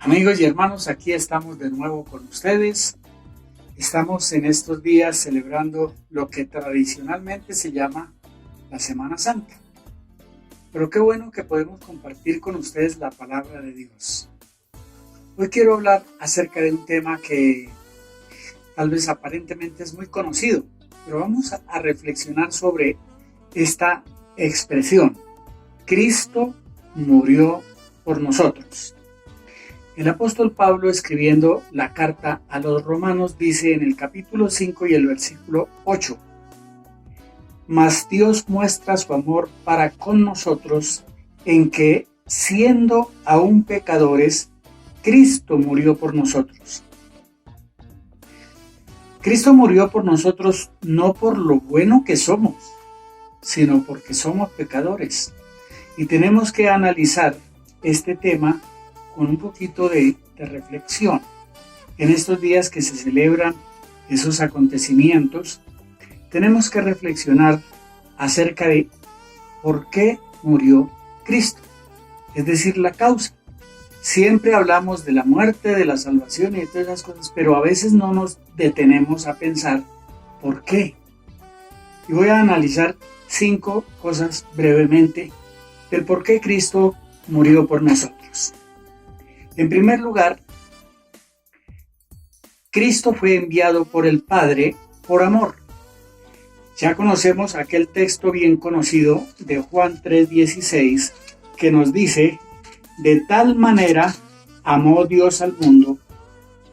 Amigos y hermanos, aquí estamos de nuevo con ustedes. Estamos en estos días celebrando lo que tradicionalmente se llama la Semana Santa. Pero qué bueno que podemos compartir con ustedes la palabra de Dios. Hoy quiero hablar acerca de un tema que tal vez aparentemente es muy conocido, pero vamos a reflexionar sobre esta expresión. Cristo murió por nosotros. El apóstol Pablo, escribiendo la carta a los romanos, dice en el capítulo 5 y el versículo 8: Mas Dios muestra su amor para con nosotros en que, siendo aún pecadores, Cristo murió por nosotros. Cristo murió por nosotros no por lo bueno que somos, sino porque somos pecadores. Y tenemos que analizar este tema con un poquito de reflexión. En estos días que se celebran esos acontecimientos, tenemos que reflexionar acerca de por qué murió Cristo, es decir, la causa. Siempre hablamos de la muerte, de la salvación y de todas esas cosas, pero a veces no nos detenemos a pensar por qué. Y voy a analizar 5 cosas brevemente del por qué Cristo murió por nosotros. En primer lugar, Cristo fue enviado por el Padre por amor. Ya conocemos aquel texto bien conocido de Juan 3:16 que nos dice: de tal manera amó Dios al mundo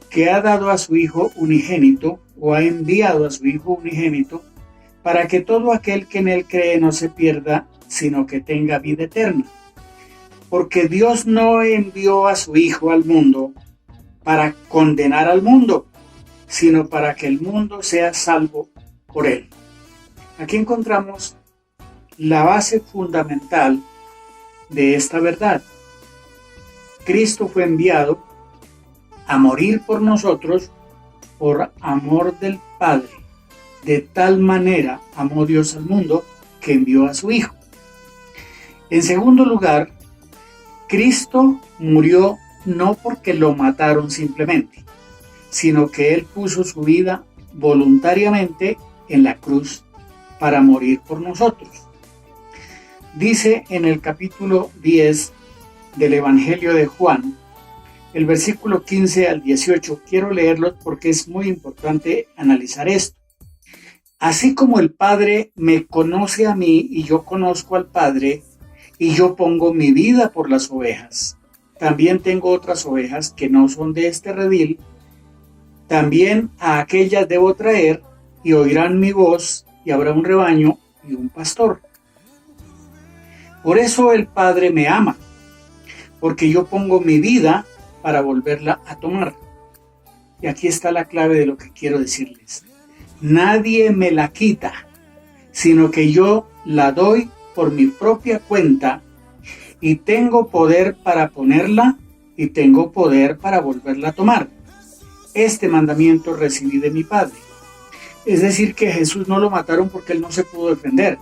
que ha dado a su Hijo unigénito, o ha enviado a su Hijo unigénito, para que todo aquel que en él cree no se pierda, sino que tenga vida eterna. Porque Dios no envió a su Hijo al mundo para condenar al mundo, sino para que el mundo sea salvo por él. Aquí encontramos la base fundamental de esta verdad. Cristo fue enviado a morir por nosotros por amor del Padre. De tal manera amó Dios al mundo que envió a su Hijo. En segundo lugar, Cristo murió no porque lo mataron simplemente, sino que Él puso su vida voluntariamente en la cruz para morir por nosotros. Dice en el capítulo 10 del Evangelio de Juan, el versículo 15 al 18, quiero leerlo porque es muy importante analizar esto. Así como el Padre me conoce a mí y yo conozco al Padre, y yo pongo mi vida por las ovejas. También tengo otras ovejas que no son de este redil. También a aquellas debo traer, y oirán mi voz, y habrá un rebaño y un pastor. Por eso el Padre me ama, porque yo pongo mi vida para volverla a tomar. Y aquí está la clave de lo que quiero decirles. Nadie me la quita, sino que yo la doy por mi propia cuenta, y tengo poder para ponerla y tengo poder para volverla a tomar. Este mandamiento recibí de mi Padre. Es decir, que Jesús no lo mataron porque él no se pudo defender.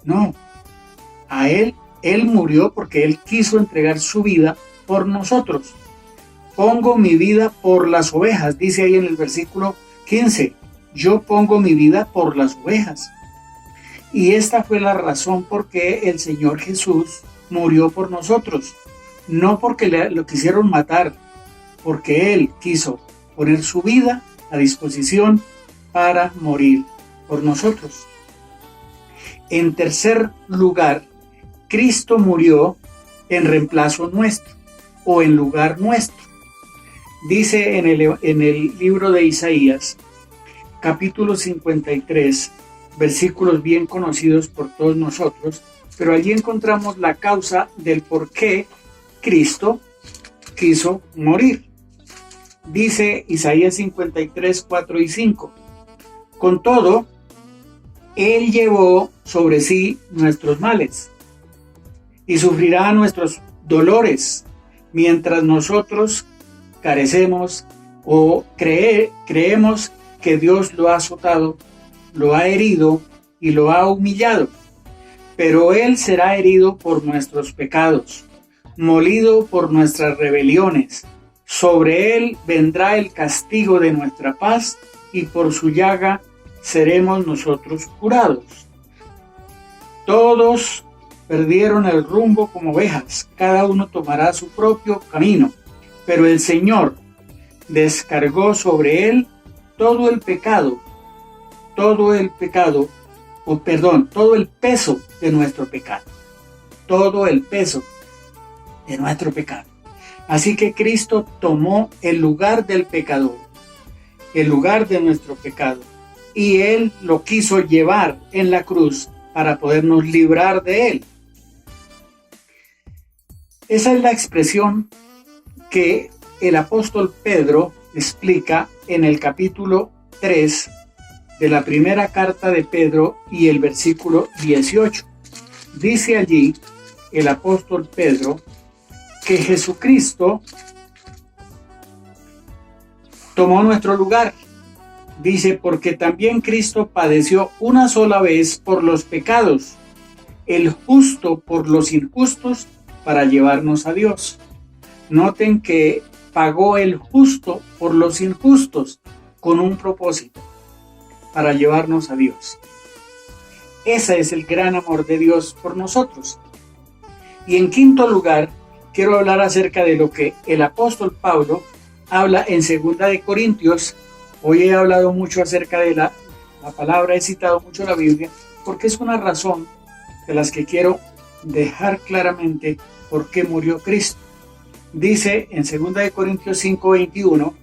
No, a él murió porque él quiso entregar su vida por nosotros. Pongo mi vida por las ovejas, dice ahí en el versículo 15. Yo pongo mi vida por las ovejas. Y esta fue la razón por qué el Señor Jesús murió por nosotros. No porque lo quisieron matar, porque Él quiso poner su vida a disposición para morir por nosotros. En tercer lugar, Cristo murió en reemplazo nuestro, o en lugar nuestro. Dice en el libro de Isaías, capítulo 53, versículos bien conocidos por todos nosotros, pero allí encontramos la causa del por qué Cristo quiso morir. Dice Isaías 53, 4 y 5. Con todo, Él llevó sobre sí nuestros males y sufrirá nuestros dolores, mientras nosotros carecemos o creemos que Dios lo ha azotado, lo ha herido y lo ha humillado. Pero Él será herido por nuestros pecados, molido por nuestras rebeliones. Sobre él vendrá el castigo de nuestra paz, y por su llaga seremos nosotros curados. Todos perdieron el rumbo como ovejas, cada uno tomará su propio camino, pero el Señor descargó sobre él todo el peso de nuestro pecado. Todo el peso de nuestro pecado. Así que Cristo tomó el lugar del pecador, el lugar de nuestro pecado, y Él lo quiso llevar en la cruz para podernos librar de Él. Esa es la expresión que el apóstol Pedro explica en el capítulo 3 de la primera carta de Pedro y el versículo 18. Dice allí el apóstol Pedro que Jesucristo tomó nuestro lugar. Dice, porque también Cristo padeció una sola vez por los pecados, el justo por los injustos, para llevarnos a Dios. Noten que pagó el justo por los injustos con un propósito, para llevarnos a Dios. Ese es el gran amor de Dios por nosotros. Y en quinto lugar, quiero hablar acerca de lo que el apóstol Pablo habla en 2 de Corintios. Hoy he hablado mucho acerca de la palabra, he citado mucho la Biblia, porque es una razón de las que quiero dejar claramente por qué murió Cristo. Dice en 2 de Corintios 5:21,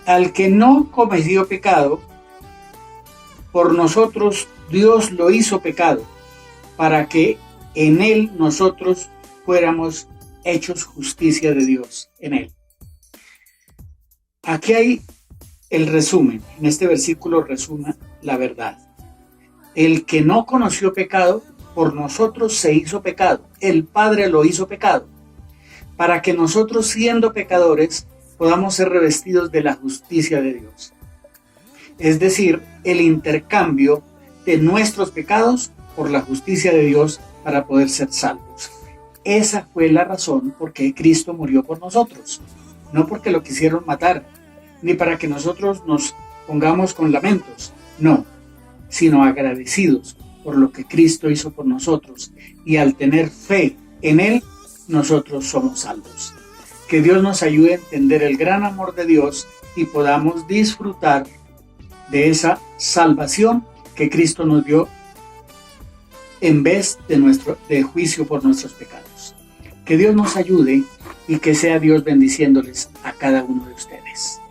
al que no cometió pecado, por nosotros Dios lo hizo pecado, para que en él nosotros fuéramos hechos justicia de Dios en él. Aquí hay el resumen, en este versículo resume la verdad. El que no conoció pecado, por nosotros se hizo pecado, el Padre lo hizo pecado, para que nosotros, siendo pecadores, podamos ser revestidos de la justicia de Dios. Es decir, el intercambio de nuestros pecados por la justicia de Dios para poder ser salvos. Esa fue la razón por qué Cristo murió por nosotros, no porque lo quisieron matar, ni para que nosotros nos pongamos con lamentos, no, sino agradecidos por lo que Cristo hizo por nosotros, y al tener fe en Él, nosotros somos salvos. Que Dios nos ayude a entender el gran amor de Dios y podamos disfrutar de esa salvación que Cristo nos dio en vez de juicio por nuestros pecados. Que Dios nos ayude y que sea Dios bendiciéndoles a cada uno de ustedes.